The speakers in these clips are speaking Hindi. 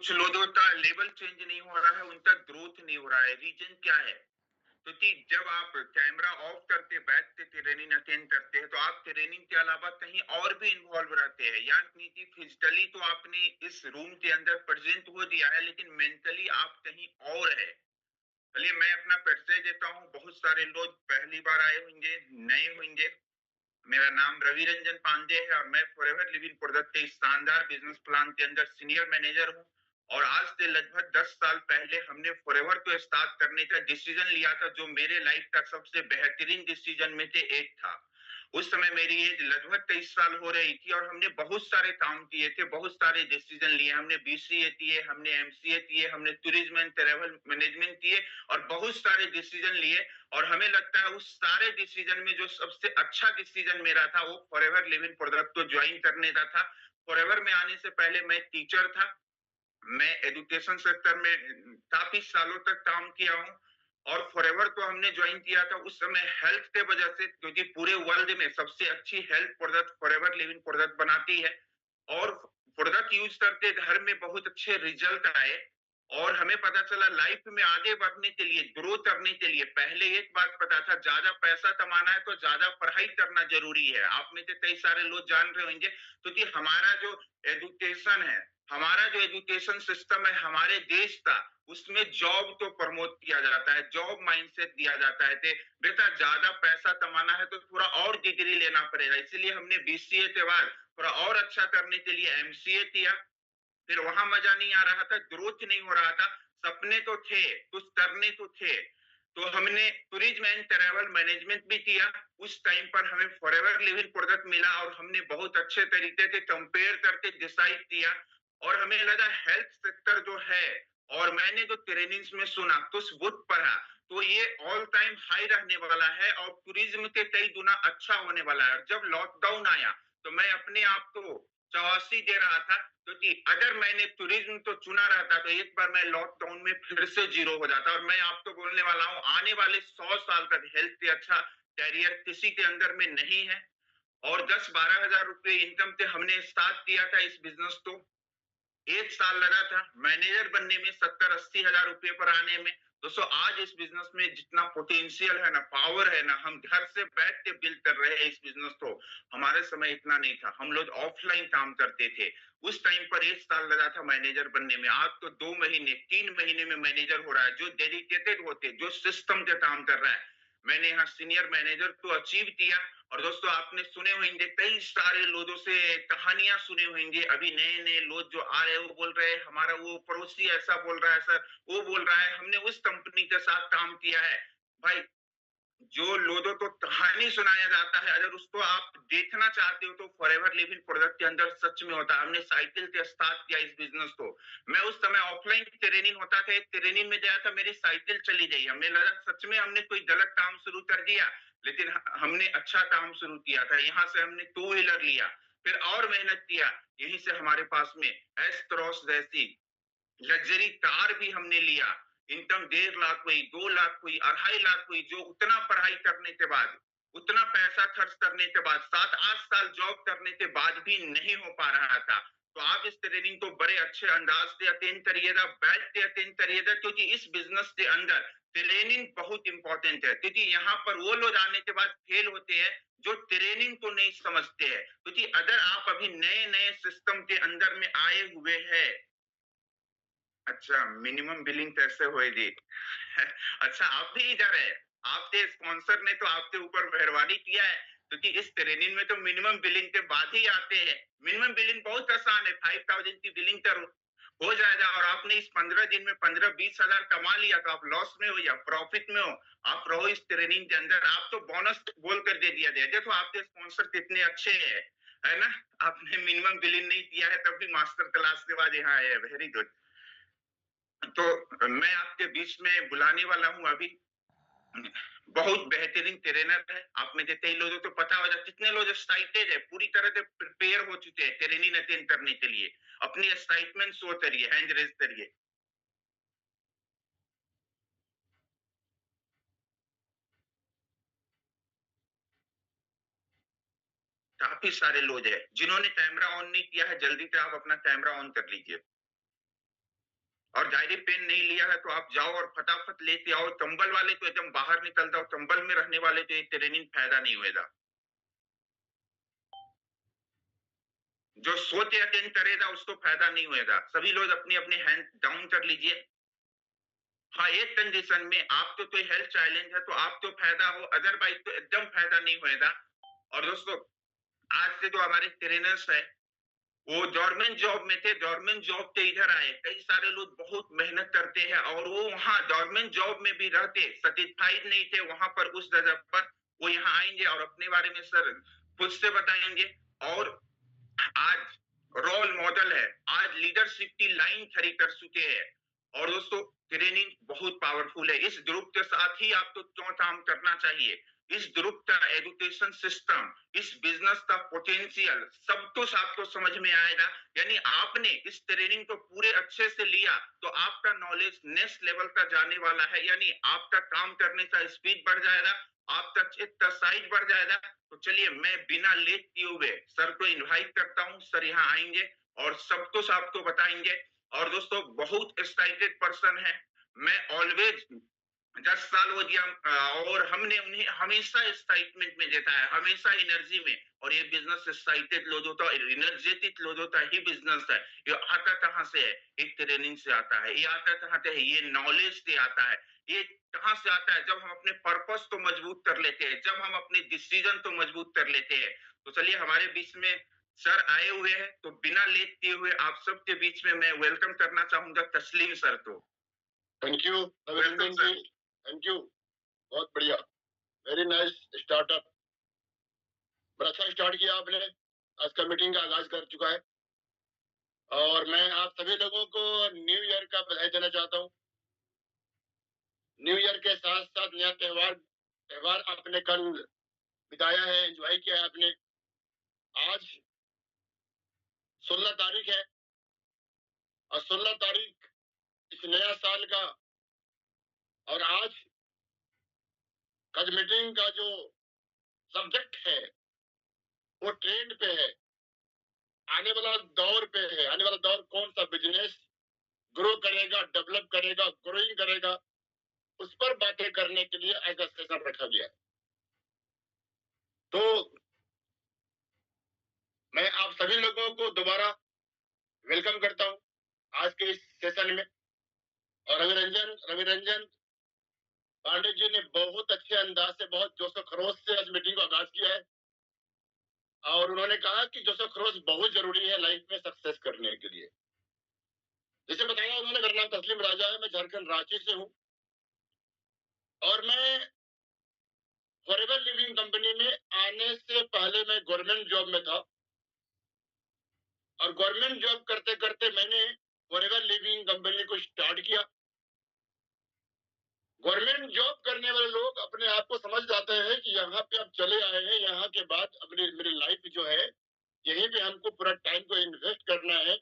कुछ लोगों का लेवल चेंज नहीं हो रहा है, उनका ग्रोथ नहीं हो रहा है। रीजन क्या है? क्योंकि जब आप कैमरा ऑफ करके बैठ के ट्रेनिंग अटेंड करते हैं, तो आप ट्रेनिंग के अलावा कहीं और भी इन्वॉल्व रहते हैं। यानी कि फिजिकली तो आपने इस रूम के अंदर प्रेजेंट हो दिया है, लेकिन मेंटली आप कहीं और है। चलिए मैं अपना परिचय देता हूँ। बहुत सारे लोग पहली बार आए होंगे, नए होंगे। मेरा नाम रवि रंजन पांडे है और मैं फॉरएवर लिविंग प्रोडक्ट के इस शानदार बिजनेस प्लान के अंदर सीनियर मैनेजर हूँ। और आज से लगभग 10 साल पहले हमने फॉरएवर को स्टार्ट करने का डिसीजन लिया था, जो मेरे लाइफ का सबसे बेहतरीन डिसीजन में से एक था। उस समय मेरी एज लगभग 23 साल हो रही थी और हमने बहुत सारे काम किए थे, बहुत सारे डिसीजन लिए। हमने बीसीए किए, हमने एमसीए किए, हमने टूरिज्म एंड ट्रेवल मैनेजमेंट किए और बहुत सारे डिसीजन लिए। और हमें लगता है उस सारे डिसीजन में जो सबसे अच्छा डिसीजन मेरा था, वो फॉरएवर लिविंग प्रोडक्ट को ज्वाइन करने का था। फॉरएवर में आने से पहले मैं टीचर था। मैं एजुकेशन सेक्टर में काफी सालों तक काम किया हूँ। और फॉरएवर को हमने ज्वाइन किया था उस समय हेल्थ के वजह से, क्योंकि पूरे वर्ल्ड में सबसे अच्छी health product forever living product बनाती है। और प्रोडक्ट यूज करके घर में बहुत अच्छे रिजल्ट आए। और हमें पता चला लाइफ में आगे बढ़ने के लिए, ग्रो करने के लिए, पहले एक बात पता था, ज्यादा पैसा कमाना है तो ज्यादा पढ़ाई करना जरूरी है। आप में से कई सारे लोग जान रहे होंगे, क्योंकि हमारा जो एजुकेशन है, हमारा जो एजुकेशन सिस्टम है हमारे देश का, उसमें जॉब तो प्रमोट किया जाता है, जॉब माइंडसेट दिया जाता है कि बेटा ज्यादा पैसा कमाना है तो थोड़ा और डिग्री लेना पड़ेगा। इसलिए हमने बीसीए के बाद थोड़ा और अच्छा करने के लिए एमसीए किया। फिर वहां मजा नहीं आ रहा था, ग्रोथ नहीं हो रहा था। सपने तो थे, कुछ करने तो थे। तो हमने टूरिज्म एंड ट्रैवल मैनेजमेंट भी किया। उस टाइम पर हमें फॉरएवर लिविंग प्रोडक्ट मिला और हमने बहुत अच्छे तरीके से कंपेयर करके डिसाइड किया। और हमें लगा हेल्थ सेक्टर जो है, और मैंने जो ट्रेनिंग्स में सुना, कुछ बुक पढ़ा, तो ये ऑल टाइम हाई रहने वाला है और टूरिज्म के कई गुना अच्छा होने वाला है। और जब लॉकडाउन आया तो मैं अपने आप को चौसी दे रहा था, क्योंकि अगर मैंने टूरिज्म तो चुना रहता तो एक बार मैं लॉकडाउन में फिर से जीरो हो जाता। और मैं आपको बोलने वाला हूँ, आने वाले 100 साल तक हेल्थ से अच्छा कैरियर किसी के अंदर में नहीं है। और 10-12 हजार रुपये इनकम से हमने स्टार्ट किया था इस बिजनेस को। 1 साल लगा था मैनेजर बनने में, 70-80 हजार रुपये पर आने में। दोस्तों आज इस बिजनेस में जितना पोटेंशियल है ना, पावर है ना, हम घर से बैठ के बिल्ड कर रहे हैं इस बिजनेस को। हमारे समय इतना नहीं था, हम लोग ऑफलाइन काम करते थे। उस टाइम पर 1 साल लगा था मैनेजर बनने में। आज तो 2 महीने 3 महीने में मैनेजर हो रहा है, जो डेडिकेटेड होते, जो सिस्टम के काम कर रहा है। मैंने यहाँ सीनियर मैनेजर तो अचीव किया। और दोस्तों आपने सुने होंगे, कई सारे लोगों से कहानियां सुने होंगे। अभी नए नए लोग जो आ रहे हैं वो बोल रहे हैं हमारा वो पड़ोसी ऐसा बोल रहा है सर, वो बोल रहा है। हमने उस कंपनी के साथ काम किया है। भाई, जो लोगों को कहानी सुनाया जाता है, अगर उसको आप देखना चाहते हो तो फॉरएवर लिविंग प्रोडक्ट के अंदर सच में होता है। हमने साइकिल से स्टार्ट किया इस बिजनेस को। मैं उस समय ऑफलाइन ट्रेनिंग होता था, एक ट्रेनिंग में गया था, मेरी साइकिल चली गई। हमें लगा सच में हमने कोई गलत काम शुरू कर दिया, लेकिन हमने अच्छा काम शुरू किया था। यहाँ से हमने टू व्हीलर लिया, फिर और मेहनत किया। यहीं से हमारे पास में एस क्रॉस जैसी लग्जरी कार भी हमने लिया। इनकम 1.5 लाख हुई, 2 लाख हुई, 2.5 लाख हुई। जो उतना पढ़ाई करने के बाद, उतना पैसा खर्च करने के बाद, 7-8 साल जॉब करने के बाद भी नहीं हो पा रहा था। तो आप इस ट्रेनिंग को बड़े अच्छे अंदाज से अटेंड करिएगा, बैठ के अटेंड करिएगा, क्योंकि इस बिजनेस के अंदर ट्रेनिंग बहुत इंपॉर्टेंट है। क्योंकि यहाँ पर वो लोग आने के बाद फेल होते हैं जो ट्रेनिंग को नहीं समझते हैं। क्योंकि अगर आप अभी नए नए सिस्टम के अंदर में आए हुए हैं, अच्छा, मिनिमम बिलिंग कैसे होएगी? अच्छा, आप भी इधर है। आपके स्पॉन्सर ने तो आपके ऊपर मेहरबानी किया है, क्योंकि इस ट्रेनिंग में तो मिनिमम बिलिंग के बाद ही आते हैं। मिनिमम बिलिंग बहुत आसान है, 5000 की बिलिंग करो, हो जाएगा। और आपने इस 15 दिन में 15-20 हजार कमा लिया, तो आप लॉस में हो या प्रॉफिट में हो, आप रहो इस ट्रेनिंग के अंदर। आप तो बोनस बोल कर दे दिया जाए, देखो आपके स्पॉन्सर कितने अच्छे हैं, है ना? आपने मिनिमम बिलिंग नहीं किया है तब भी मास्टर क्लास के बाद यहाँ आए हैं, वेरी गुड। तो मैं आपके बीच में बुलाने वाला हूँ अभी। बहुत बेहतरीन ट्रेनर है। आप में से कई लोगों को पता होगा, कितने लोग एक्साइटेड है, पूरी तरह से प्रिपेयर हो चुके हैं ट्रेनिंग अटेंड करने के लिए। अपनी एक्साइटमेंट शो करिए, हैंड रेज करिए। काफी सारे लोग हैं जिन्होंने कैमरा ऑन नहीं किया है, जल्दी से आप अपना कैमरा ऑन कर लीजिए। और डायरी पेन नहीं लिया है तो आप जाओ और फटाफट लेते आओ। चंबल वाले तो एकदम बाहर निकल जाओ, चंबल में रहने वाले तो ये ट्रेनिंग फायदा नहीं होएगा। जो सोच अटेंड करेगा उसको फायदा नहीं होएगा। सभी लोग अपने अपने हैंड डाउन कर लीजिए। हाँ, एक कंडीशन में आपको कोई हेल्थ चैलेंज है तो आपको फायदा हो, अदरवाइज तो एकदम फायदा नहीं होएगा। और दोस्तों, आज से जो हमारे ट्रेनर्स है वो गवर्नमेंट जॉब में थे, गवर्नमेंट जॉब से इधर आए। कई सारे लोग बहुत मेहनत करते हैं और वो वहां गवर्नमेंट जॉब में भी रहते सेटिस्फाइड नहीं थे वहां पर, उस जगह पर वो यहाँ आएंगे और अपने बारे में सर खुद से बताएंगे। और आज रोल मॉडल है, आज लीडरशिप की लाइन खड़ी कर चुके हैं। और दोस्तों, ट्रेनिंग बहुत पावरफुल है। इस ग्रुप के साथ ही आपको क्यों काम करना चाहिए, इस ग्रुप का एजुकेशन सिस्टम, इस बिजनेस का पोटेंशियल सब कुछ आपको समझ में आएगा। यानी आपने इस ट्रेनिंग को पूरे अच्छे से लिया तो आपका नॉलेज नेक्स्ट लेवल का जाने वाला है। यानी आपका काम करने का स्पीड बढ़ जाएगा, आपका चित्त का साइज बढ़ जाएगा। तो चलिए, मैं बिना लेट किए हुए सर को इनवाइट करता हूं। सर यहाँ आएंगे और सब कुछ आपको बताएंगे। और दोस्तों, बहुत एक्साइटेड पर्सन है। मैं ऑलवेज 10 साल हो गया और हमने उन्हें हमेशा एक्साइटमेंट में देता है, हमेशा एनर्जी में। और ये बिजनेस एक्साइटेड लोग होता है, एनर्जेटिक लोग होता है, ही बिजनेस है। ये आता कहाँ से है? एक ट्रेनिंग से आता है। ये आता कहाँ से है? ये नॉलेज से आता है। ये कहाँ से आता है? जब हम अपने पर्पस को मजबूत कर लेते हैं, जब हम अपने डिसीजन को मजबूत कर लेते हैं। तो चलिए, हमारे बीच में सर आए हुए हैं, तो बिना लेट किए हुए आप सबके बीच में मैं वेलकम करना चाहूंगा तस्लीम सर को। Thank you welcome sir. Thank you, बहुत बढ़िया, वेरी नाइस स्टार्टअप। बड़ा अच्छा स्टार्ट किया आपने। आज का मीटिंग का आगाज कर चुका है और मैं आप सभी लोगों को न्यू ईयर का बधाई देना चाहता हूँ। न्यू ईयर के साथ साथ नया त्योहार त्योहार आपने कल बिताया है, एंजॉय किया है आपने। आज 16 तारीख है और 16 तारीख इस नया साल का, और आज का मीटिंग का जो सब्जेक्ट है वो ट्रेंड पे है, आने वाला दौर पे है। आने वाला दौर कौन सा बिजनेस ग्रो करेगा, डेवलप करेगा, ग्रोइंग करेगा, उस पर बातें करने के लिए ऐसा सेशन रखा गया है। तो मैं आप सभी लोगों को दोबारा वेलकम करता हूं आज के इस सेशन में। और रवि रंजन पांडे जी ने बहुत अच्छे अंदाज से, बहुत जोश खरोश से आज मीटिंग को आगाज किया है और उन्होंने कहा कि जोश खरोश बहुत जरूरी है लाइफ में सक्सेस करने के लिए। जैसे बताया उन्होंने, मेरा नाम तस्लीम राजा है, मैं झारखंड रांची से हूँ और मैं फॉरएवर लिविंग कंपनी में आने से पहले मैं गवर्नमेंट जॉब में था और गवर्नमेंट जॉब करते करते मैंने फॉरएवर लिविंग कंपनी को स्टार्ट किया। गवर्नमेंट जॉब करने वाले लोग अपने आप को समझ जाते हैं कि यहाँ पे अब चले आए हैं, यहाँ के बाद अपनी मेरी लाइफ जो है यहीं पे हमको पूरा टाइम को इन्वेस्ट करना है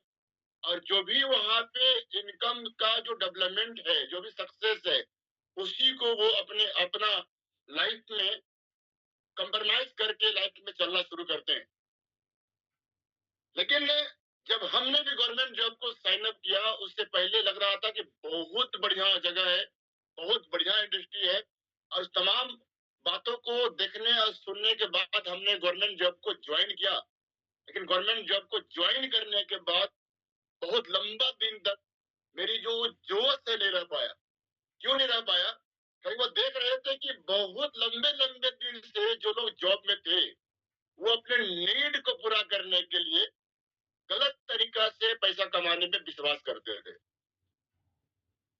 और जो भी वहाँ पे इनकम का जो डेवलपमेंट है, जो भी सक्सेस है, उसी को वो अपने अपना लाइफ में कंप्रोमाइज करके लाइफ में चलना शुरू करते हैं। लेकिन जब हमने भी गवर्नमेंट जॉब को साइन अप किया, उससे पहले लग रहा था कि बहुत बढ़िया जगह है, बहुत बढ़िया इंडस्ट्री है, और तमाम बातों को देखने और सुनने के बाद हमने गवर्नमेंट जॉब को ज्वाइन किया। लेकिन गवर्नमेंट जॉब को ज्वाइन करने के बाद बहुत लंबा दिन तक मेरी जो जोश से नहीं रह पाया। क्यों नहीं रह पाया? कहीं वो देख रहे थे कि बहुत लंबे लंबे दिन से जो लोग जॉब में थे वो अपने नीड को पूरा करने के लिए गलत तरीका से पैसा कमाने पे विश्वास करते थे।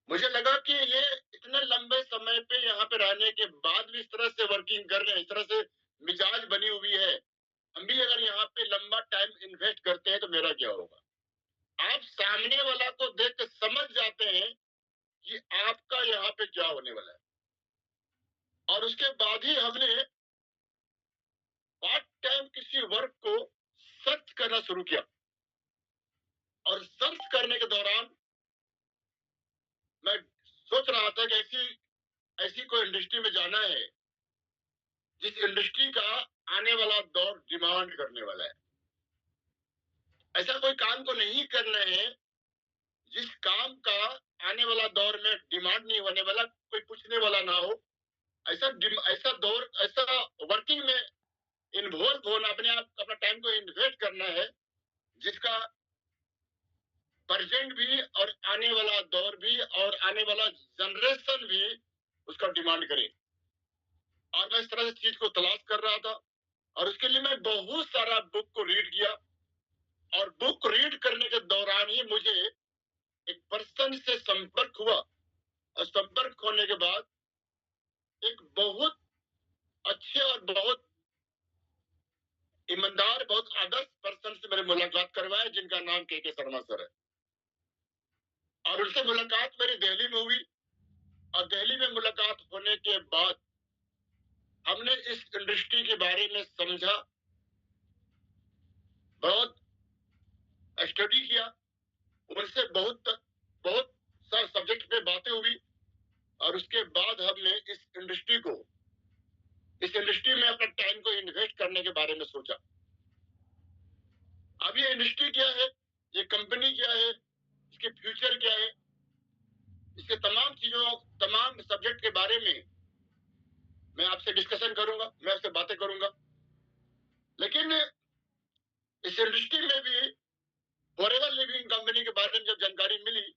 मुझे लगा कि ये इतने लंबे समय पे यहाँ पे रहने के बाद भी इस तरह से वर्किंग कर रहे हैं, इस तरह से मिजाज बनी हुई है, हम भी अगर यहाँ पे लंबा टाइम इन्वेस्ट करते हैं तो मेरा क्या होगा? आप सामने वाला को देख के समझ जाते हैं कि आपका यहाँ पे क्या होने वाला है। और उसके बाद ही हमने पार्ट टाइम किसी वर्क को सर्च करना शुरू किया और सर्च करने के दौरान मैं सोच रहा था कि ऐसी ऐसी कोई इंडस्ट्री में जाना है जिस इंडस्ट्री का आने वाला दौर डिमांड करने वाला है। ऐसा कोई काम को नहीं करना है जिस काम का आने वाला दौर में डिमांड नहीं होने वाला, कोई पूछने वाला ना हो, ऐसा दौर, ऐसा वर्किंग में इन्वॉल्व होना, अपने आप अपना टाइम को इन्वेस्ट करना है, जिसका प्रेजेंट भी और आने वाला दौर भी और आने वाला जनरेशन भी उसका डिमांड करे। और मैं इस तरह से चीज को तलाश कर रहा था, और उसके लिए मैं बहुत सारा बुक को रीड किया, और बुक रीड करने के दौरान ही मुझे एक पर्सन से संपर्क हुआ, और संपर्क होने के बाद एक बहुत अच्छे और बहुत ईमानदार, बहुत आदर्श पर्सन से मेरी मुलाकात करवाया, जिनका नाम के शर्मा सर है। और उनसे मुलाकात मेरी दिल्ली में हुई, और दिल्ली में मुलाकात होने के बाद हमने इस इंडस्ट्री के बारे में समझा, बहुत स्टडी किया, उनसे बहुत बहुत सा सब्जेक्ट पे बातें हुई, और उसके बाद हमने इस इंडस्ट्री में अपना टाइम को इन्वेस्ट करने के बारे में सोचा। अब ये इंडस्ट्री क्या है, ये कंपनी क्या है, इसके फ्यूचर क्या है, इसके तमाम चीजों, तमाम सब्जेक्ट के बारे में मैं आपसे डिस्कशन करूंगा, मैं आपसे बातें करूंगा। लेकिन इस इंडस्ट्री में भी फॉरएवर लिविंग कंपनी के बारे में जब जानकारी मिली,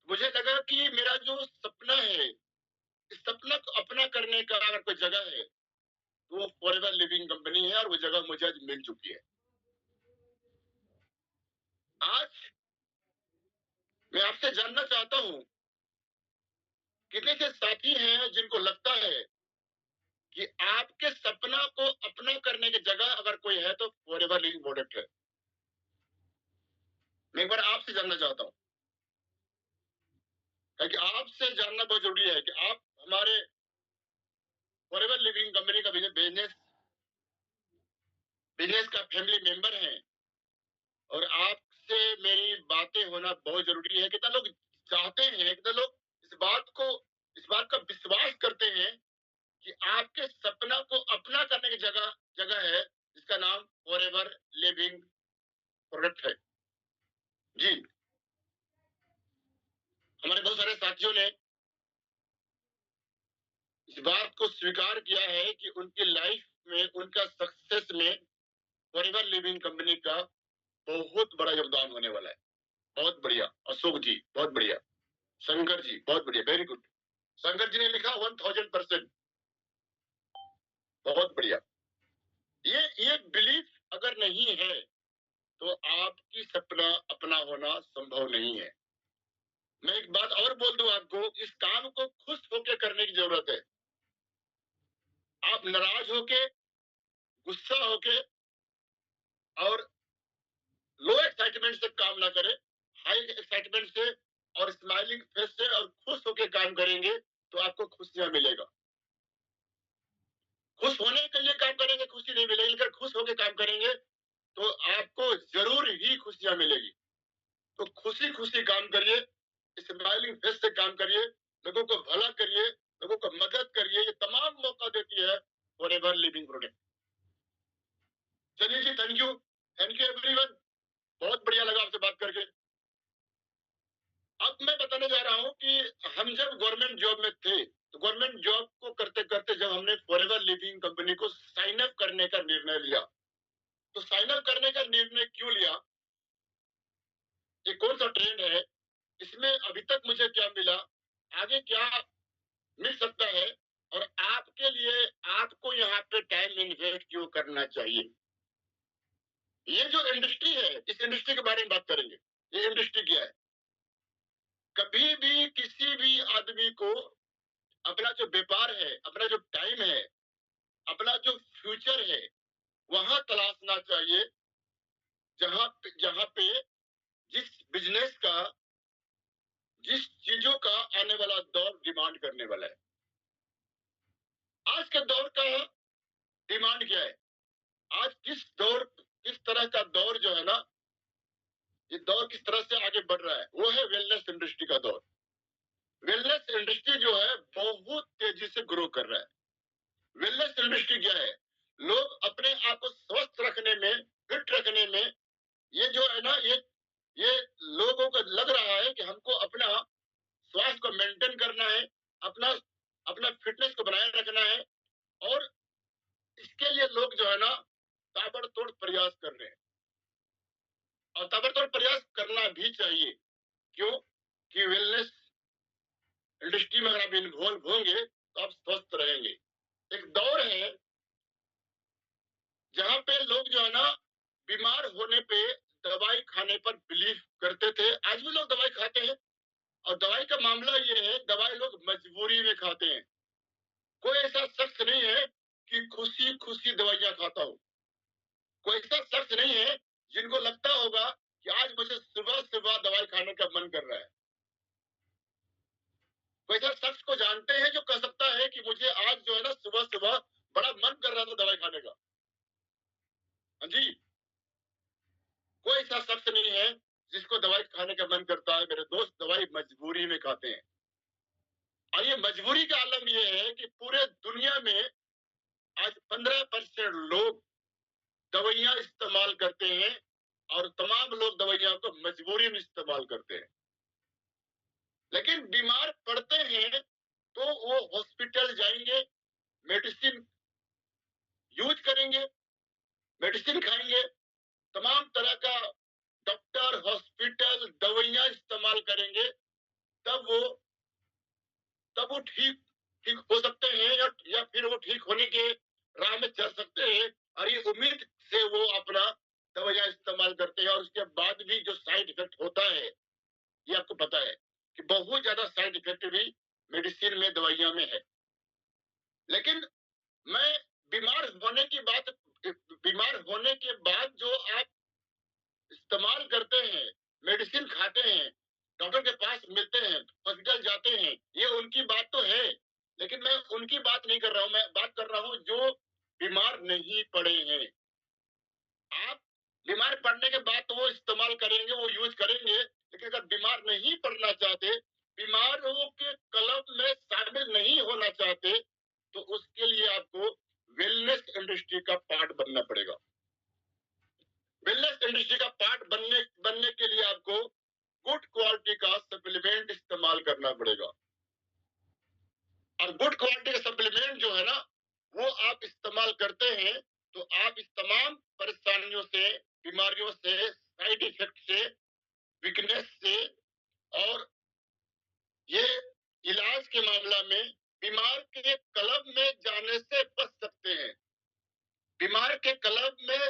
मुझे लगा कि मेरा जो सपना है, इस सपना को अपना करने का अगर कोई जगह है, तो वो फॉरएवर लिविंग कंपनी है, और वो जगह मुझे आज मिल चुकी है। आज मैं आपसे जानना चाहता हूं, कितने से साथी हैं जिनको लगता है कि आपके सपना को अपना करने की जगह अगर कोई है तो फॉरएवर लिविंग प्रोडक्ट है। मैं एक बार आपसे जानना चाहता हूं, कि आपसे जानना बहुत जरूरी है कि आप हमारे फॉरएवर लिविंग कंपनी का बिजनेस बिजनेस का फैमिली मेंबर हैं, और आपसे मेरी बातें होना बहुत जरूरी है। कितना लोग चाहते हैं, कितना लोग इस बात का विश्वास करते हैं कि आपके सपना को अपना करने की जगह जगह है, जिसका नाम फॉरएवर लिविंग प्रोडक्ट है। जी, हमारे बहुत सारे साथियों ने इस बात को स्वीकार किया है कि उनकी लाइफ में, उनका सक्सेस में फॉरएवर लिविंग कंपनी का बहुत बड़ा योगदान होने वाला है। बहुत बढ़िया अशोक जी, बहुत बढ़िया। शंकर जी, बहुत बढ़िया, वेरी गुड। शंकर जी ने लिखा 1000%, बहुत बढ़िया। ये बिलीफ अगर नहीं है तो आपकी सपना अपना होना संभव नहीं है। मैं एक बात और बोल दूं आपको, इस काम को खुश होकर करने की जरूरत है। आप नाराज होके, गुस्सा होके और लो एक्साइटमेंट से काम ना करें, हाई एक्साइटमेंट से और स्माइलिंग फेस से और खुश होकर काम करेंगे तो आपको खुशियां मिलेगा। खुश होने के लिए काम करेंगे खुशी नहीं मिलेगी, लेकिन खुश होकर काम करेंगे तो आपको जरूर ही खुशियां मिलेगी। तो खुशी खुशी काम करिए, स्माइलिंग फेस से काम करिए, लोगों को भला करिए, लोगों को मदद करिए। ये तमाम मौका देती है फॉरएवर लिविंग प्रोडक्ट। चलिए जी, थैंक यू एवरीवन। बहुत बढ़िया लगा आपसे बात करके। अब मैं बताने जा रहा हूं कि हम जब गवर्नमेंट जॉब में थे, तो गवर्नमेंट जॉब को करते करते जब हमने फॉरएवर लिविंग कंपनी को साइन अप करने का निर्णय लिया, तो साइन अप करने का निर्णय क्यों लिया, ये कौन सा ट्रेंड है, इसमें अभी तक मुझे क्या मिला, आगे क्या मिल सकता है, और आपके लिए आपको यहाँ पे टाइम इन्वेस्ट क्यों करना चाहिए। ये जो इंडस्ट्री है, इस इंडस्ट्री के बारे में बात करेंगे। ये इंडस्ट्री क्या है। कभी भी किसी भी आदमी को अपना जो व्यापार है, अपना जो टाइम है, अपना जो फ्यूचर है, वहां तलाशना चाहिए जहां पे जिस बिजनेस का, जिस चीजों का आने वाला दौर डिमांड करने वाला है। आज के दौर का डिमांड क्या है, आज किस तरह का दौर जो है ना, ये दौर किस तरह से आगे बढ़ रहा है, वो है वेलनेस इंडस्ट्री का दौर। वेलनेस इंडस्ट्री जो है बहुत तेजी से ग्रो कर रहा है। वेलनेस इंडस्ट्री क्या है, लोग अपने आप को स्वस्थ रखने में, फिट रखने में, ये जो है ना, ये लोगों को लग रहा है कि हमको अपना स्वास्थ्य को मेंटेन करना है, अपना अपना फिटनेस को बनाए रखना है, और इसके लिए लोग जो है ना ताबड़तोड़ प्रयास कर रहे हैं, और ताबड़तोड़ प्रयास करना भी चाहिए। क्यों? कि वेलनेस इंडस्ट्री में अगर आप इन्वॉल्व होंगे तो आप स्वस्थ रहेंगे। एक दौर है जहाँ पे लोग जो है ना बीमार होने पे दवाई खाने पर बिलीव करते थे। आज भी लोग दवाई खाते हैं, और दवाई का मामला ये है, दवाई लोग मजबूरी में खाते हैं। कोई ऐसा शख्स नहीं है कि खुशी खुशी दवाइयां खाता हो। कोई ऐसा शख्स नहीं है जिनको लगता होगा कि आज मुझे सुबह सुबह दवाई खाने का मन कर रहा है। कोई ऐसा शख्स को जानते हैं जो कह सकता है कि मुझे आज जो है ना सुबह सुबह बड़ा मन कर रहा था दवाई खाने का? हाँ जी, कोई ऐसा शख्स नहीं है जिसको दवाई खाने का मन करता है। मेरे दोस्त, दवाई मजबूरी में खाते हैं। और ये मजबूरी का आलम ये है कि पूरे दुनिया में आज 15% लोग दवाइयां इस्तेमाल करते हैं, और तमाम लोग दवाइयां को मजबूरी में इस्तेमाल करते हैं। लेकिन बीमार पड़ते हैं तो वो हॉस्पिटल जाएंगे, मेडिसिन यूज करेंगे, मेडिसिन खाएंगे, तमाम तरह का डॉक्टर, हॉस्पिटल, दवाइयां इस्तेमाल करेंगे, तब वो तब वो ठीक ठीक हो सकते हैं, या फिर वो ठीक होने के राह में चल सकते हैं। और ये उम्मीद से वो अपना दवाइयां इस्तेमाल करते हैं, और उसके बाद भी जो साइड इफेक्ट होता है, ये आपको पता है कि बहुत ज्यादा साइड इफेक्ट भी मेडिसिन में, दवाइयां में है। लेकिन मैं बीमार होने की बात बीमार होने के बाद जो आप इस्तेमाल करते हैं, मेडिसिन खाते हैं, डॉक्टर के पास मिलते हैं, हॉस्पिटल जाते हैं, ये उनकी बात तो है। लेकिन मैं उनकी बात नहीं कर रहा हूं, मैं बात कर रहा हूं जो बीमार नहीं पड़े हैं। आप बीमार पड़ने के बाद तो वो इस्तेमाल करेंगे, वो यूज करेंगे, लेकिन अगर बीमार नहीं पड़ना चाहते, बीमारों के क्लब में शामिल नहीं होना चाहते, तो उसके लिए आपको वेलनेस इंडस्ट्री का पार्ट बनना पड़ेगा। वेलनेस इंडस्ट्री का पार्ट बनने के लिए आपको गुड क्वालिटी का सप्लीमेंट इस्तेमाल करना पड़ेगा। और गुड क्वालिटी का सप्लीमेंट जो है ना, वो आप इस्तेमाल करते हैं तो आप इस तमाम परेशानियों से, बीमारियों से, साइड इफेक्ट से, वीकनेस से, और ये इलाज के मामला में बीमार के क्लब में जाने से बच सकते हैं। बीमार के क्लब में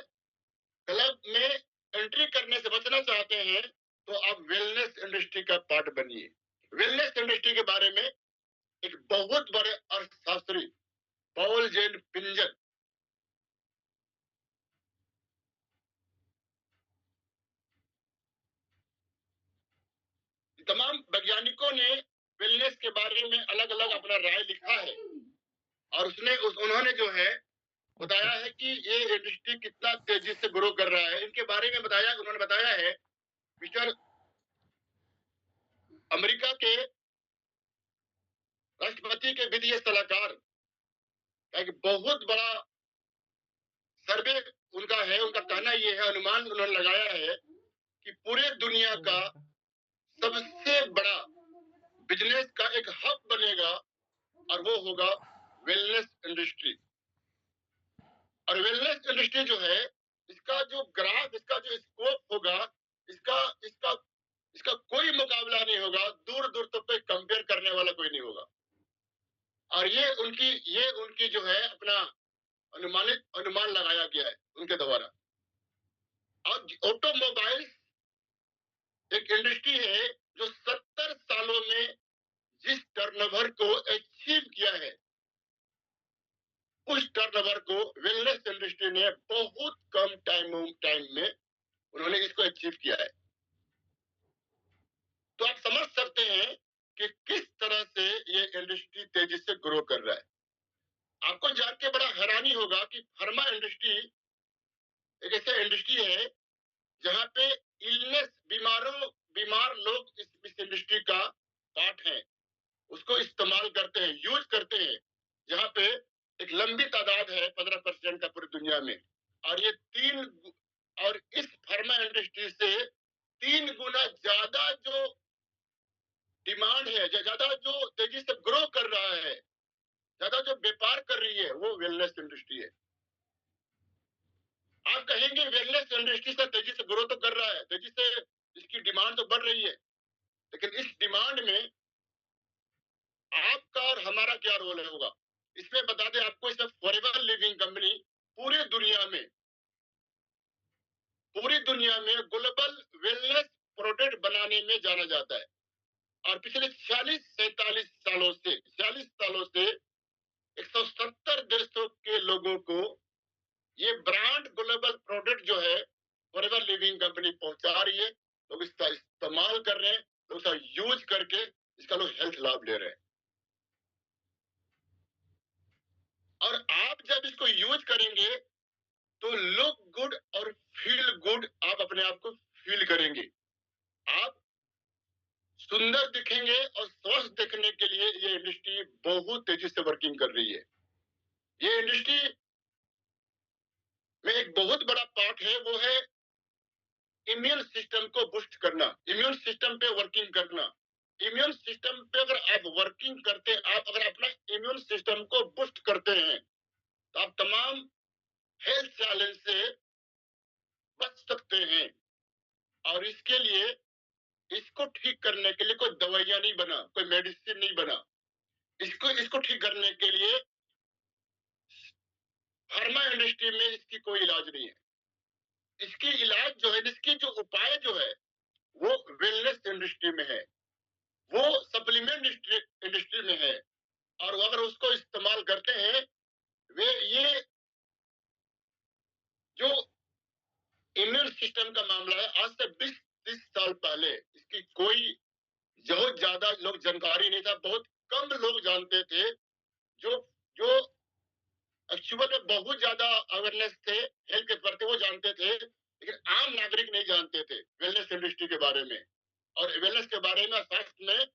एंट्री करने से बचना चाहते हैं तो आप वेलनेस इंडस्ट्री का पार्ट बनिए। वेलनेस इंडस्ट्री के बारे में एक बहुत बड़े अर्थशास्त्री पॉल जेन पिंजर, तमाम वैज्ञानिकों ने वेलनेस के बारे में अलग अलग अपना राय लिखा है, और उन्होंने जो है बताया है कि ये इंडस्ट्री कितना तेजी से ग्रो कर रहा है। इनके बारे में उन्होंने बताया है, मिस्टर अमेरिका के राष्ट्रपति के वित्तीय सलाहकार का एक बहुत बड़ा सर्वे उनका है। उनका कहना ये है, अनुमान उन्होंने लगाया है कि पूरे दुनिया का सबसे बड़ा बिजनेस का एक हब बनेगा, और वो होगा वेलनेस इंडस्ट्री। और वेलनेस इंडस्ट्री जो है, इसका जो ग्राफ, इसका जो स्कोप होगा, इसका इसका इसका कोई मुकाबला नहीं होगा, दूर दूर तक कोई कंपेयर करने वाला कोई नहीं होगा। और ये उनकी जो है अपना अनुमान लगाया गया है उनके द्वारा। और ऑटोमोबाइल एक इंडस्ट्री है जो 70 सालों में जिस टर्नओवर को अचीव किया है, उस टर्नओवर को वेलनेस इंडस्ट्री ने बहुत कम टाइम में उन्होंने इसको अचीव किया है। तो आप समझ सकते हैं कि किस तरह से ये इंडस्ट्री तेजी से ग्रो कर रहा है। आपको जान के बड़ा हैरानी होगा कि फार्मा इंडस्ट्री एक ऐसा इंडस्ट्री है जहां पे इलनेस, बीमार लोग इस इंडस्ट्री का पार्ट है, उसको इस्तेमाल करते हैं, यूज करते हैं। जहां पे एक लंबी तादाद है 15% का पूरी दुनिया में। और ये तीन और इस फार्मा इंडस्ट्री से 3 गुना ज्यादा जो डिमांड है, ज्यादा जो तेजी से ग्रो कर रहा है, ज्यादा जो व्यापार कर रही है, वो वेलनेस इंडस्ट्री है। आप कहेंगे वेलनेस इंडस्ट्री से तेजी से ग्रो तो कर रहा है, तेजी से इसकी डिमांड तो बढ़ रही है, लेकिन इस डिमांड में आपका और हमारा क्या रोल होगा? इसमें बता दें आपको, इसमें फॉरएवर लिविंग कंपनी पूरी दुनिया में ग्लोबल वेलनेस प्रोडक्ट बनाने में जाना जाता है। और पिछले 46 सालों से 170 देशों के लोगों को ये ब्रांड ग्लोबल प्रोडक्ट जो है फॉरएवर लिविंग कंपनी पहुंचा रही है। लोग इसका इस्तेमाल कर रहे हैं, लोग इसका यूज करके इसका लोग हेल्थ लाभ ले रहे हैं। और आप जब इसको यूज करेंगे तो लुक गुड और फील गुड आप अपने आप को फील करेंगे। आप सुंदर दिखेंगे और स्वस्थ दिखने के लिए ये इंडस्ट्री बहुत तेजी से वर्किंग कर रही है। ये इंडस्ट्री में एक बहुत बड़ा पार्ट है, वो है इम्यून सिस्टम को बूस्ट करना, इम्यून सिस्टम पे वर्किंग करना। इम्यून सिस्टम पे अगर आप वर्किंग करते हैं, आप अगर अपना इम्यून सिस्टम को बूस्ट करते हैं, तो आप तमाम हेल्थ चैलेंज से बच सकते हैं। और इसके लिए, इसको ठीक करने के लिए कोई दवाइयां नहीं बना, कोई मेडिसिन नहीं बना। इसको ठीक करने के लिए फार्मा इंडस्ट्री में इसकी कोई इलाज नहीं है। इसकी इलाज जो है, इसकी जो उपाय जो है, वो वेलनेस इंडस्ट्री में है, वो सप्लीमेंट इंडस्ट्री में है। और वो अगर उसको इस्तेमाल करते हैं, वे ये जो इम्यून सिस्टम का मामला है, आज से 20-30 साल पहले इसकी कोई बहुत ज्यादा लोग जानकारी नहीं था, बहुत कम लोग जानते थे। जो जो एक्चुअल में बहुत ज्यादा अवेयरनेस थे हेल्थ के प्रति, वो जानते थे, लेकिन आम नागरिक नहीं जानते थे वेलनेस इंडस्ट्री के बारे में। और वेलनेस के बारे में, स्वास्थ्य में,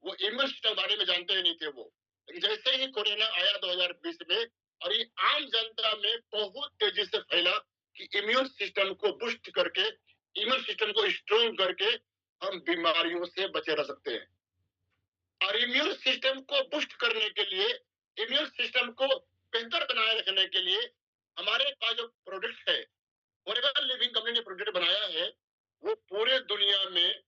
वो इम्यून सिस्टम के बारे में जानते ही नहीं थे वो। लेकिन जैसे ही कोरोना आया 2020 में, और ये आम जनता में बहुत तेजी से फैला कि इम्यून सिस्टम को बूस्ट करके, इम्यून सिस्टम को स्ट्रॉन्ग करके हम बीमारियों से बचे रह सकते हैं। और इम्यून सिस्टम को बूस्ट करने के लिए, इम्यून सिस्टम को बेहतर बनाए रखने के लिए हमारे पास जो प्रोडक्ट है, फॉरएवर लिविंग कंपनी ने प्रोडक्ट बनाया है, वो पूरे दुनिया में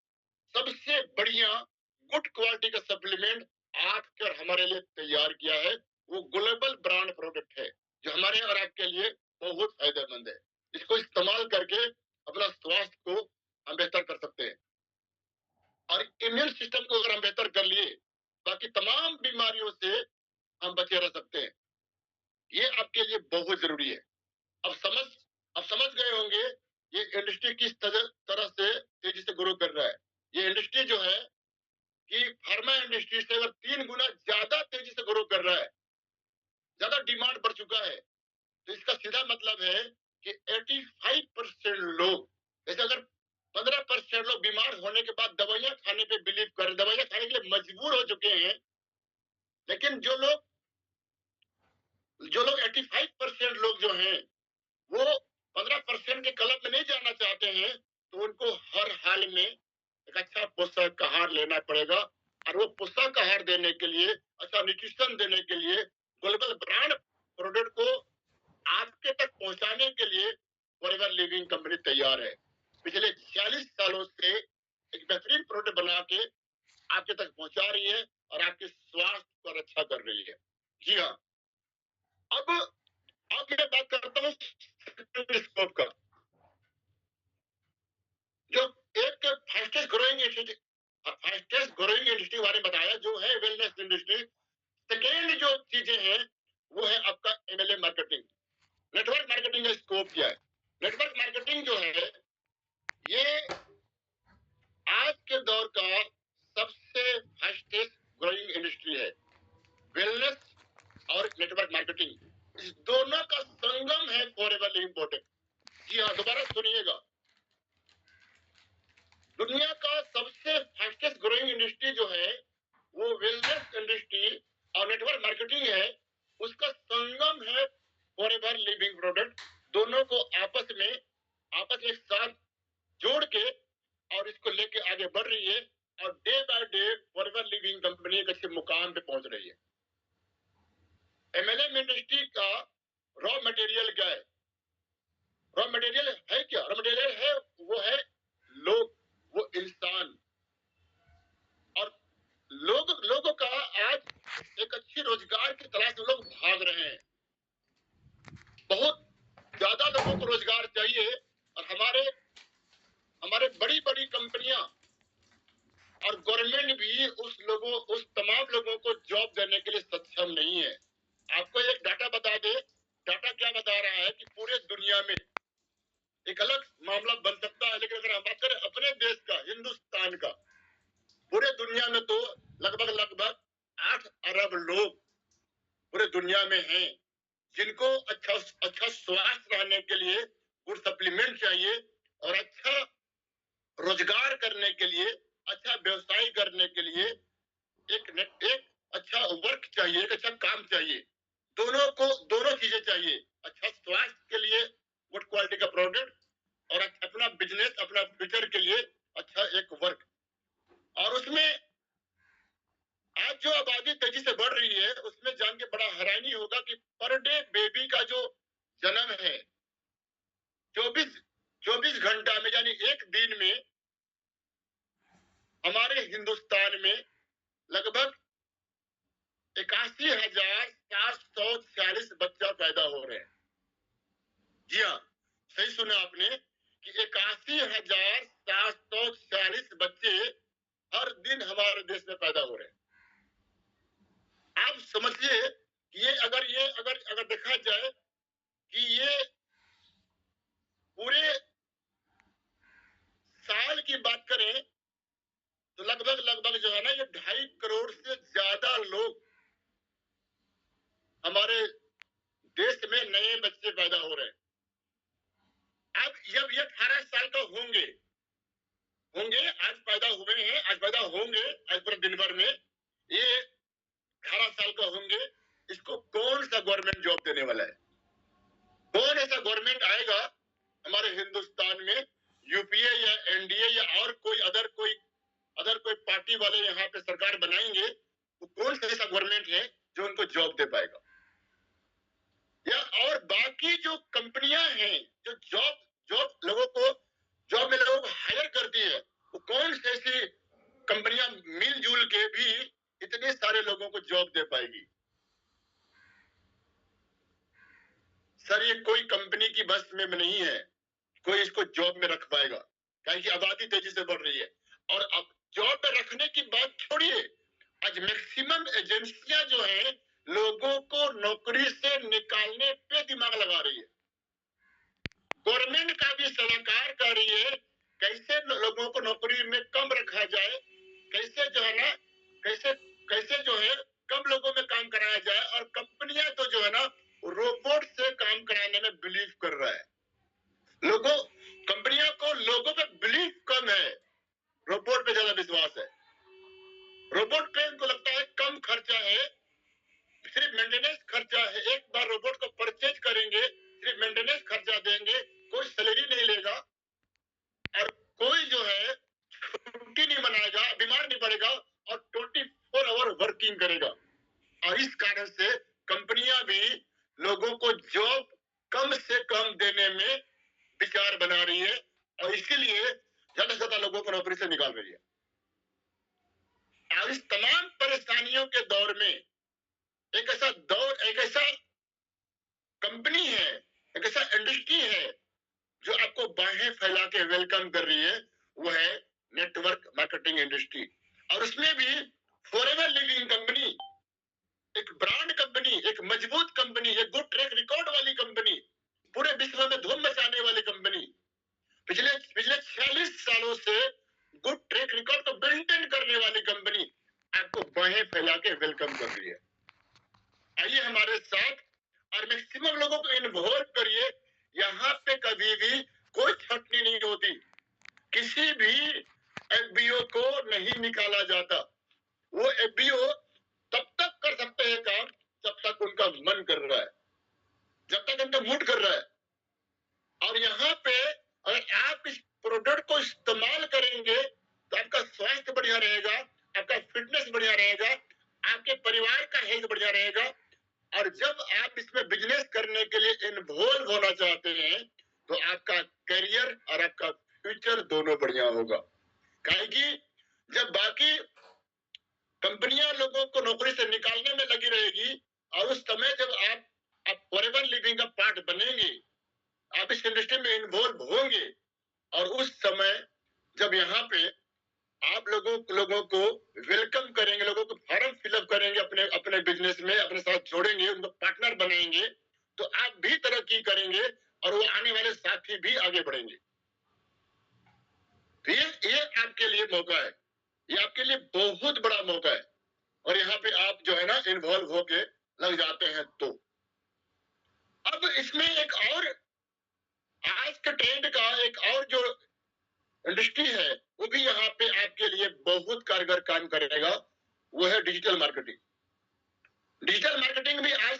सबसे बढ़िया गुड क्वालिटी का सप्लीमेंट आकर हमारे लिए तैयार किया है। वो ग्लोबल ब्रांड प्रोडक्ट है, जो हमारे और आपके लिए बहुत फायदेमंद है। इसको इस्तेमाल करके अपना स्वास्थ्य को हम बेहतर कर सकते हैं। और इम्यून सिस्टम को अगर हम बेहतर कर लिए, बाकी तमाम बीमारियों से हम बचे रह सकते हैं। ये आपके लिए बहुत जरूरी है। अब समझ अब समझ गए होंगे ये इंडस्ट्री किस तरह से तेजी से ग्रो कर रहा है। ये इंडस्ट्री जो है कि फार्मा इंडस्ट्री से अगर 3 गुना ज्यादा तेजी से ग्रो कर रहा है, ज्यादा डिमांड बढ़ चुका है, तो इसका सीधा मतलब है कि 85% लोग, जैसे अगर 15% लोग बीमार होने के बाद दवाइयां खाने पे बिलीव कर, दवाइयां खाने के लिए मजबूर हो चुके हैं, लेकिन जो लोग 85% लोग जो हैं, वो 15% के क्लब में नहीं जाना चाहते हैं, तो उनको हर हाल में एक अच्छा पोषक आहार लेना पड़ेगा। और वो पोषक आहार देने के लिए, अच्छा न्यूट्रिशन देने के लिए, ग्लोबल ब्रांड प्रोडक्ट को आपके तक पहुंचाने के लिए फॉरएवर लिविंग कंपनी तैयार है। पिछले 46 सालों से एक बेहतरीन प्रोडक्ट बना के आपके तक पहुंचा रही है और आपके स्वास्थ्य को रक्षा कर रही है। जी हाँ। अब मैं बात करता हूँ स्कोप का। जो एक फास्टेस्ट ग्रोइंग इंडस्ट्री बारे में बताया, जो है वेलनेस इंडस्ट्री। सेकेंड जो चीजें हैं, वो है आपका एमएलए मार्केटिंग। नेटवर्क मार्केटिंग का स्कोप क्या है? नेटवर्क मार्केटिंग जो है, ये आज के दौर का सबसे फास्टेस्ट ग्रोइंग इंडस्ट्री है। वेलनेस और नेटवर्क मार्केटिंग, इस दोनों का संगम है फॉरएवर लिविंग प्रोडक्ट। जी हाँ, दोबारा सुनिएगा। दुनिया का सबसे फास्टेस्ट ग्रोइंग इंडस्ट्री जो है, वो वेलनेस इंडस्ट्री और नेटवर्क मार्केटिंग है। उसका संगम है फॉरएवर लिविंग प्रोडक्ट। दोनों को आपस में एक साथ जोड़ के और इंडस्ट्री का रॉ मटेरियल क्या है? रॉ मटेरियल है क्या? रॉ मटेरियल है, वो है लोग, वो इंसान। और लोगों का आज एक अच्छी रोजगार की तलाश में लोग भाग रहे हैं। बहुत ज्यादा लोगों को रोजगार चाहिए, और हमारे हमारे बड़ी बड़ी कंपनियां और गवर्नमेंट भी उस तमाम लोगों को जॉब देने के लिए सक्षम नहीं है। आपको एक डाटा बता दे, डाटा क्या बता रहा है कि पूरे दुनिया में एक अलग मामला बन सकता है, लेकिन अगर हम बात करें अपने देश का, हिंदुस्तान का, पूरे दुनिया में तो लगभग लगभग 8 अरब लोग पूरे दुनिया में हैं, जिनको अच्छा स्वास्थ्य रहने के लिए गुड सप्लीमेंट चाहिए, और अच्छा रोजगार करने के लिए, अच्छा व्यवसाय करने के लिए एक अच्छा वर्क चाहिए, एक अच्छा काम चाहिए। दोनों चीजें चाहिए, अच्छा स्वास्थ्य के लिए गुड क्वालिटी का प्रोडक्ट, और अपना बिजनेस, अपना फ्यूचर के लिए अच्छा एक वर्क। और उसमें आज जो आबादी तेजी से बढ़ रही है, उसमें जान के बड़ा हैरानी होगा कि पर डे बेबी का जो जन्म है 24 घंटा में, यानी एक दिन में हमारे हिंदुस्तान में लगभग 81,746 बच्चा पैदा हो रहे हैं। जी हाँ, सही सुना आपने कि 81,746 बच्चे हर दिन हमारे देश में पैदा हो रहे हैं। आप समझिए कि ये अगर देखा जाए कि ये पूरे साल की बात करें तो लगभग जो है ना, ये 2.5 करोड़ से ज्यादा लोग हमारे देश में नए बच्चे पैदा हो रहे हैं। अब जब ये 18 साल का होंगे, आज पैदा हुए हैं, आज पैदा होंगे, आज पूरे दिन भर में ये 18 साल का होंगे, इसको कौन सा गवर्नमेंट जॉब देने वाला है? कौन ऐसा गवर्नमेंट आएगा हमारे हिंदुस्तान में, यूपीए या एनडीए या और कोई पार्टी वाले यहाँ पे सरकार बनाएंगे, तो कौन सा ऐसा गवर्नमेंट है जो उनको जॉब दे पाएगा? या और बाकी जो कंपनियां हैं जो जॉब में लोगों को हायर करती है, वो कौन सी ऐसी कंपनियां मिलजुल के भी इतने सारे लोगों को जॉब दे पाएगी? सर, ये कोई कंपनी की बस में नहीं है कोई इसको जॉब में रख पाएगा, क्योंकि आबादी तेजी से बढ़ रही है। और अब जॉब में रखने की बात छोड़िए, आज मैक्सिमम एजेंसियां जो है लोगों को नौकरी से निकालने पे दिमाग लगा रही है। गवर्नमेंट का भी सलाहकार कर रही है कैसे लोगों को नौकरी में कम रखा जाए, कैसे जो है ना, कैसे जो है कम लोगों में काम कराया जाए। और कंपनियां तो जो है ना रोबोट से काम कराने में बिलीव कर रहा है। कंपनियों को लोगों पे बिलीव कम है, रोबोट पे ज्यादा विश्वास है। रोबोट पे उनको लगता है कम खर्चा है, सिर्फ मेंटेनेंस खर्चा है। एक बार रोबोट को परचेज करेंगे, सिर्फ मेंटेनेंस खर्चा देंगे, कोई सैलरी नहीं लेगा, और कोई जो है छुट्टी नहीं मनाएगा, बीमार नहीं पड़ेगा, और 24 आवर वर्किंग करेगा। और इस कारण से कंपनियां भी लोगों को जॉब कम से कम देने में विचार बना रही है, और इसीलिए ज्यादा से ज्यादा लोगों को नौकरी से निकाल रही है। और इस तमाम परेशानियों के दौर में एक ऐसा कंपनी है, एक ऐसा इंडस्ट्री है जो आपको बाहें फैला के वेलकम कर रही है, वो है नेटवर्क मार्केटिंग इंडस्ट्री। और उसमें भी फॉरएवर लिविंग कंपनी, एक ब्रांड कंपनी, एक मजबूत कंपनी, एक गुड ट्रैक रिकॉर्ड वाली कंपनी, पूरे विश्व में धूम मचाने वाली कंपनी, पिछले 46 सालों से गुड ट्रैक रिकॉर्ड को मेंटेन करने वाली कंपनी आपको बाहें फैला के वेलकम कर रही है। आइए हमारे साथ और मैक्सिमम लोगों को इन्वॉल्व करिए। यहाँ पे कभी भी कोई छटनी नहीं होती, किसी भी एफबीओ को नहीं निकाला जाता। वो एफबीओ तब तक कर सकते हैं काम जब तक उनका मन कर रहा है, जब तक उनका मूड कर रहा है। और यहाँ पे अगर आप इस प्रोडक्ट को इस्तेमाल करेंगे तो आपका स्वास्थ्य बढ़िया रहेगा, आपका फिटनेस बढ़िया रहेगा, आपके परिवार का हेल्थ बढ़िया रहेगा, और जब आप इसमें बिजनेस करने के लिए इन्वॉल्व होना चाहते हैं तो आपका करियर और आपका फ्यूचर दोनों बढ़िया होगा। काहे कि जब बाकी कंपनियां लोगों को नौकरी से निकालने में लगी रहेगी और उस समय जब आप फॉरएवर लिविंग का पार्ट बनेंगे, आप इस इंडस्ट्री में इन्वॉल्व होंगे और उस समय जब यहाँ पे आप लोगों को वेलकम करेंगे, लोगों को फॉर्म फिलअप करेंगे, अपने अपने बिजनेस में अपने साथ जोड़ेंगे, उनको पार्टनर बनाएंगे, तो आप भी तरक्की करेंगे और वो आने वाले साथी भी आगे बढ़ेंगे। तो ये आपके लिए मौका है, ये आपके लिए बहुत बड़ा मौका है और यहाँ पे आप जो है ना इन्वॉल्व होके लग जाते हैं। तो अब इसमें एक और आज के ट्रेंड का एक और जो इंडस्ट्री है वो भी यहाँ पे आपके लिए बहुत कारगर काम करेगा, वो है डिजिटल मार्केटिंग। डिजिटल मार्केटिंग भी आज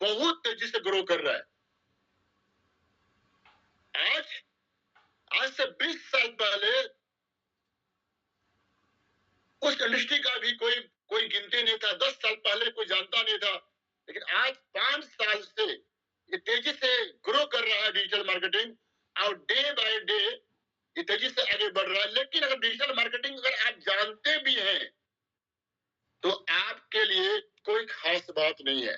बहुत तेजी से ग्रो कर रहा है। आज से 20 साल पहले उस इंडस्ट्री का भी कोई गिनती नहीं था, 10 साल पहले कोई जानता नहीं था, लेकिन आज 5 साल से ये तेजी से ग्रो कर रहा है डिजिटल मार्केटिंग और डे बाय डे ये तेजी से आगे बढ़ रहा है। लेकिन अगर डिजिटल मार्केटिंग अगर आप जानते भी हैं तो आपके लिए कोई खास बात नहीं है।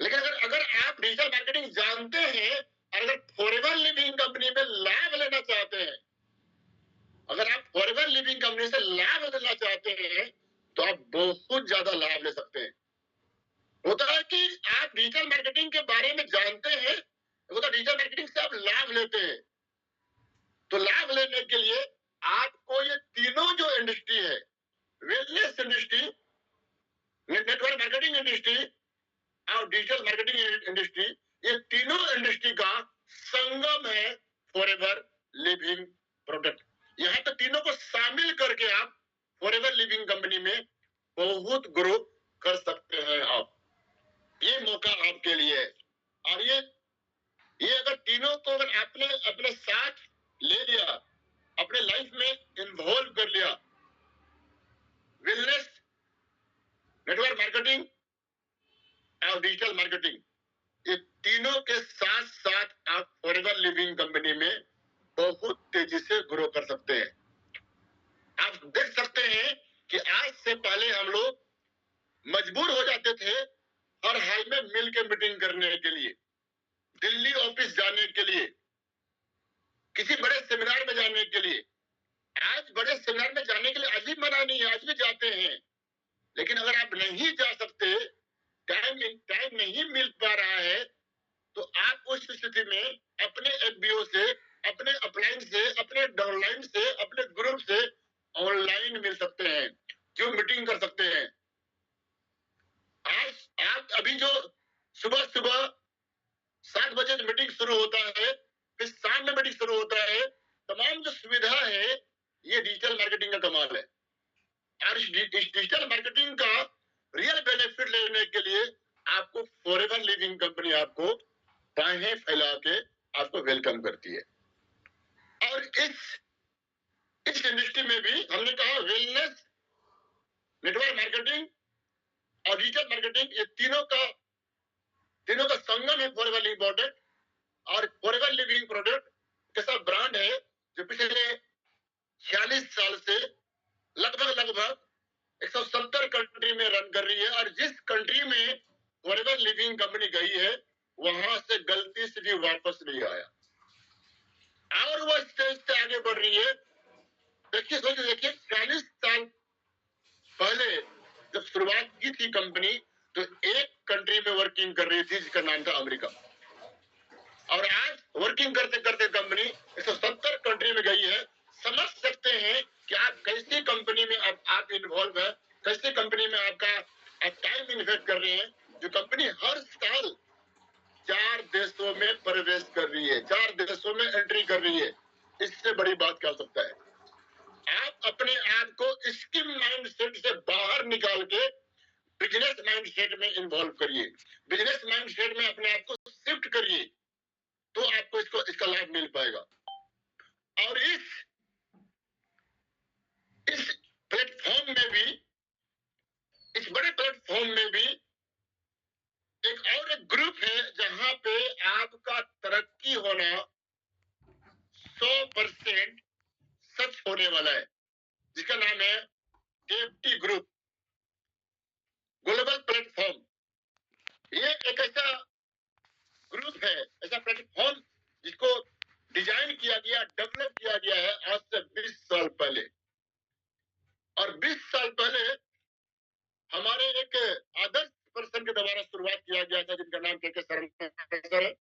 लेकिन अगर आप डिजिटल मार्केटिंग जानते हैं और अगर फॉरएवर लिविंग कंपनी में लाभ लेना चाहते हैं, अगर आप फॉरएवर लिविंग कंपनी से लाभ लेना चाहते हैं तो आप बहुत ज्यादा लाभ ले सकते हैं। होता है कि आप डिजिटल मार्केटिंग के बारे में जानते हैं, होता डिजिटल मार्केटिंग से आप लाभ लेते हैं, तो लाभ लेने के लिए आपको ये तीनों जो इंडस्ट्री है, wellness industry, network marketing industry और डिजिटल मार्केटिंग इंडस्ट्री, ये तीनों इंडस्ट्री का संगम है फॉरएवर लिविंग प्रोडक्ट। यहाँ तो तीनों को शामिल करके आप फॉरएवर लिविंग कंपनी में बहुत ग्रो कर सकते हैं। आप ये मौका आपके लिए है और ये अगर तीनों को अगर आपने अपने साथ ले लिया, अपने लाइफ में इन्वॉल्व कर लिया, वेलनेस, नेटवर्क मार्केटिंग और डिजिटल मार्केटिंग, ये तीनों के साथ साथ आप फॉरएवर लिविंग कंपनी में बहुत तेजी से ग्रो कर सकते हैं। आप देख सकते हैं कि आज से पहले हम लोग मजबूर हो जाते थे हर हाल में मिल के मीटिंग करने के लिए, दिल्ली ऑफिस जाने के लिए, किसी बड़े सेमिनार में जाने के लिए। आज बड़े सेमिनार में जाने के लिए आज भी मना नहीं है, आज भी जाते हैं, लेकिन अगर आप नहीं जा सकते, टाइम नहीं मिल पा रहा है, तो आप उस स्थिति में अपने एफबीओ से, अपने अपलाइन से, अपने डाउनलाइन से, अपने ग्रुप से ऑनलाइन मिल सकते हैं, जो मीटिंग कर सकते हैं। आज आप अभी जो सुबह 7 बजे मीटिंग शुरू होता है, फिर शाम में मीटिंग शुरू होता है, तमाम जो सुविधा है ये डिजिटल मार्केटिंग का कमाल है। और इस डिजिटल मार्केटिंग का रियल बेनिफिट लेने के लिए आपको फॉरएवर लिविंग कंपनी आपको बाहें फैला के आपको वेलकम करती है। और इस इंडस्ट्री में भी हमने कहा वेलनेस, नेटवर्क मार्केटिंग और डिजिटल मार्केटिंग, ये तीनों का संगम है फॉरएवर लिविंग प्रोडक्ट। और फॉरएवर लिविंग प्रोडक्ट कैसा ब्रांड है जो पिछले 46 साल से लगभग 170 कंट्री में रन कर रही है, और जिस कंट्री में फॉरएवर लिविंग कंपनी गई है वहां से गलती से भी वापस नहीं आया और वो स्टेज से आगे बढ़ रही है। देखिए 40 साल पहले जब शुरुआत की थी कंपनी, तो एक कंट्री में वर्किंग कर रही थी जिसका नाम था अमेरिका, और आज वर्किंग करते करते कंपनी 170 कंट्री में गई है। समझ सकते हैं कि आप कैसी कंपनी में आप इन्वॉल्व है, कैसी कंपनी में आपका टाइम इन्वेस्ट कर रहे हैं, जो कंपनी हर साल 4 देशों में प्रवेश कर रही है, 4 देशों में एंट्री कर रही है। इससे बड़ी बात क्या हो सकता है? आप अपने आप को स्किम माइंडसेट से बाहर निकाल के बिजनेस माइंडसेट में इन्वॉल्व करिए, बिजनेस माइंडसेट में अपने आप को शिफ्ट करिए, तो आपको इसका लाभ मिल पाएगा। और इस प्लेटफॉर्म में भी, इस बड़े प्लेटफॉर्म में भी होना 100% सच होने वाला है, जिसका नाम है टीएफटी ग्रुप ग्लोबल प्लेटफॉर्म। ये एक ऐसा ग्रुप है, ऐसा प्लेटफॉर्म जिसको डिजाइन किया गया, डेवलप किया गया है आज से 20 साल पहले। और 20 साल पहले हमारे एक आदर्श पर्सन के द्वारा शुरुआत किया गया था, जिनका नाम के शर्मा सर है।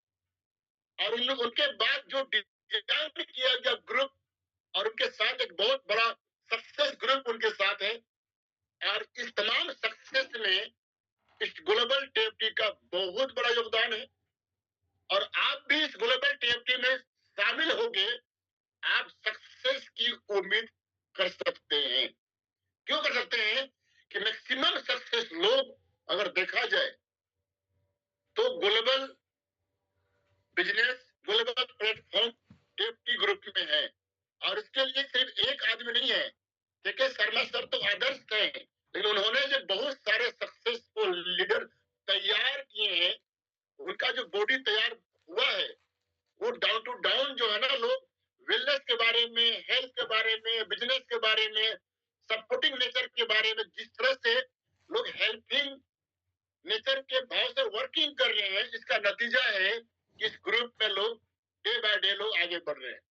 और उनके बाद जो डिजाइन किया गया ग्रुप, और उनके साथ एक बहुत बड़ा सक्सेस ग्रुप उनके साथ है। और इस तमाम सक्सेस में इस ग्लोबल टीएफटी का बहुत बड़ा योगदान है। और आप भी इस ग्लोबल टीएफटी में शामिल होके आप सक्सेस की उम्मीद कर सकते हैं। क्यों कर सकते हैं? कि मैक्सिमम सक्सेस लोग अगर देखा जाए तो global business, global platform TFT group में है। और इसके लिए सिर्फ एक आदमी नहीं है। के शर्मा सर तो आदर्श थे, लेकिन उन्होंने जो बहुत सारे सक्सेसफुल लीडर तैयार किए हैं, उनका जो बॉडी तैयार हुआ है वो डाउन टू डाउन जो है ना, लोग वेलनेस के बारे में, हेल्थ के बारे में, बिजनेस के बारे में, सपोर्टिंग नेचर के बारे में, जिस तरह से लोग हेल्पिंग नेचर के भाव से वर्किंग कर रहे हैं, इसका नतीजा है कि इस ग्रुप में लोग डे बाय डे लोग आगे बढ़ रहे हैं।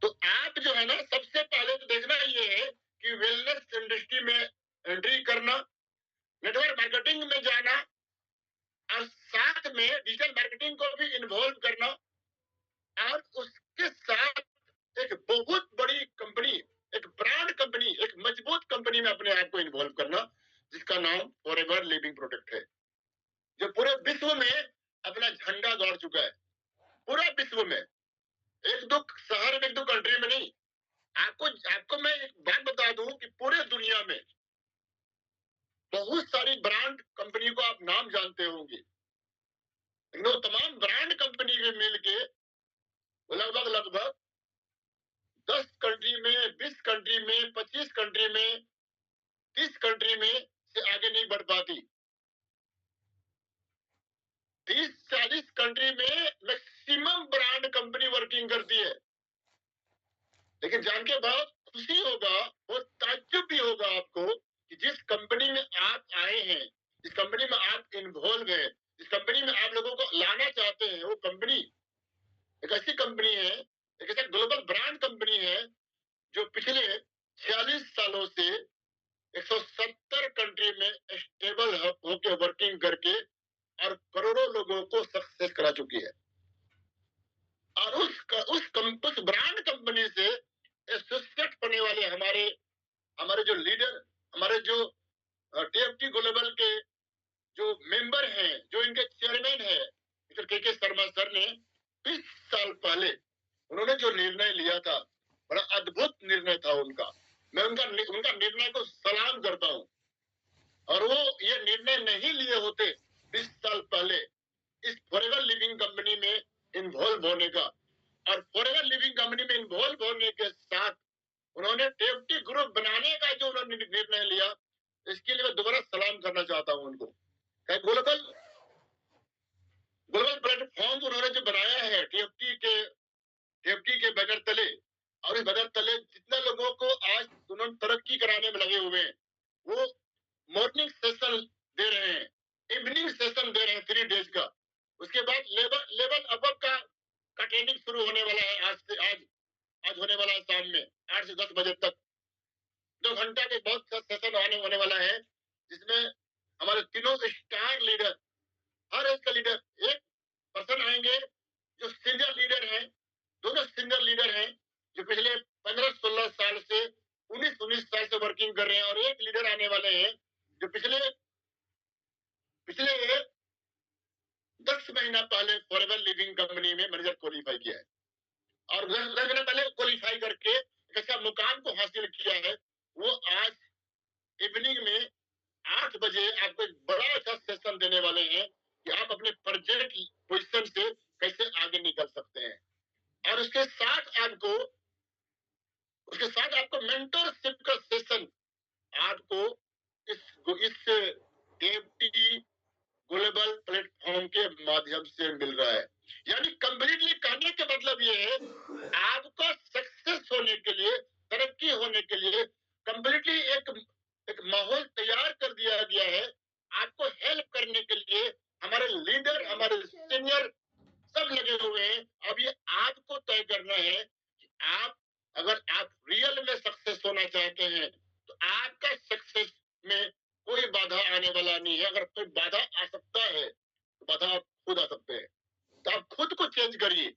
तो आप जो है ना, सबसे पहले तो देखना ये है कि वेलनेस इंडस्ट्री में एंट्री करना, नेटवर्क मार्केटिंग में जाना, और साथ में डिजिटल मार्केटिंग को भी इन्वॉल्व करना, और उसके साथ एक बहुत बड़ी कंपनी, एक ब्रांड कंपनी, एक मजबूत कंपनी में अपने आप को इन्वॉल्व करना, जिसका नाम फॉरएवर लिविंग प्रोडक्ट है, जो पूरे विश्व में अपना झंडा गाड़ चुका है। पूरा विश्व में, एक दो शहर में, एक दो कंट्री में नहीं। आपको मैं एक बात बता दूं कि पूरे दुनिया में बहुत सारी ब्रांड कंपनी को आप नाम जानते होंगे, लेकिन वो तमाम ब्रांड कंपनी में मिलके लगभग 10 कंट्री में, 20 कंट्री में, 25 कंट्री में, 30 कंट्री में से आगे नहीं बढ़ पाती। 30-40 कंट्री में मैक्सिमम ब्रांड कंपनी वर्किंग करती है। लेकिन जान के बहुत खुशी होगा, बहुत ताज्जुब भी होगा आपको कि जिस कंपनी में आप आए हैं, जिस कंपनी में आप इन्वॉल्व हैं, जिस कंपनी में आप लोगों को लाना चाहते हैं, वो कंपनी एक ऐसी कंपनी है, एक ऐसा ग्लोबल ब्रांड कंपनी है जो पिछले 46 सालों से 170 कंट्री में स्टेबल होकर वर्किंग करके और करोड़ों लोगों को सक्सेस करा चुकी है। और उस ब्रांड कंपनी से एसोसिएट होने वाले हमारे जो लीडर, हमारे जो टीएफटी ग्लोबल के जो मेंबर हैं, जो इनके चेयरमैन है मिस्टर के शर्मा सर ने 20 साल पहले उन्होंने जो निर्णय लिया था, बड़ा अद्भुत निर्णय था उनका। मैं उनका निर्णय को सलाम करता हूं। और वो ये निर्णय नहीं लिए होते 20 साल पहले इस फॉरएवर लिविंग कंपनी में इन्वॉल्व होने का, और फॉरएवर लिविंग कंपनी में इन्वॉल्व होने के साथ उन्होंने टीएफटी ग्रुप बनाने का जो उन्होंने निर्णय लिया, इसके लिए मैं दोबारा सलाम करना चाहता हूं उनको। ग्लोबल प्लेटफॉर्म उन्होंने जो बनाया है टीएफटी के बैनर तले, और इस बैनर तले जितने लोगों को आज उन्होंने तरक्की कराने में लगे हुए हैं, वो मॉर्निंग सेशन दे रहे हैं, इवनिंग सेशन दे रहे हैं 3 डेज का। उसके बाद लेवल अबव का ट्रेनिंग शुरू होने वाला है। आज होने वाला है शाम में 8 से 10 बजे तक 2 घंटा के बहुत सा सेशन होने वाला है, जिसमें हमारे तीनों स्टार लीडर, हर एक का लीडर, एक पर्सन आएंगे जो सीनियर लीडर हैं, दोनों सीनियर लीडर हैं जो पिछले 15-16 साल से 19 साल से वर्किंग कर रहे हैं, और एक लीडर आने वाले हैं जो पिछले 10 महीना पहले फॉरएवर लिविंग कंपनी में मैनेजर क्वालिफाई किया है, और 10 महीना पहले क्वालिफाई करके ऐसा मुकाम को हासिल किया है। वो आज इवनिंग में 8 बजे आपको एक बड़ा अच्छा सेशन देने वाले हैं कि आप अपने प्रेजेंट पोजीशन से कैसे आगे निकल सकते हैं। और उसके साथ आपको मेंटरशिप का सेशन आपको इस टीएफटी ग्लोबल प्लेटफॉर्म के माध्यम से मिल रहा है। यानी कंप्लीटली कहने के मतलब ये है, आपका सक्सेस होने के लिए, तरक्की होने के लिए कंप्लीटली एक एक माहौल तैयार कर दिया गया है आपको हेल्प करने के लिए। हमारे लीडर, हमारे सीनियर सब लगे हुए हैं। अब ये आपको तय करना है कि आप, अगर आप रियल में सक्सेस होना चाहते हैं तो आपका सक्सेस में कोई बाधा आने वाला नहीं है। अगर कोई बाधा आ सकता है तो बाधा आप खुद आ सकते हैं। तो आप खुद को चेंज करिए।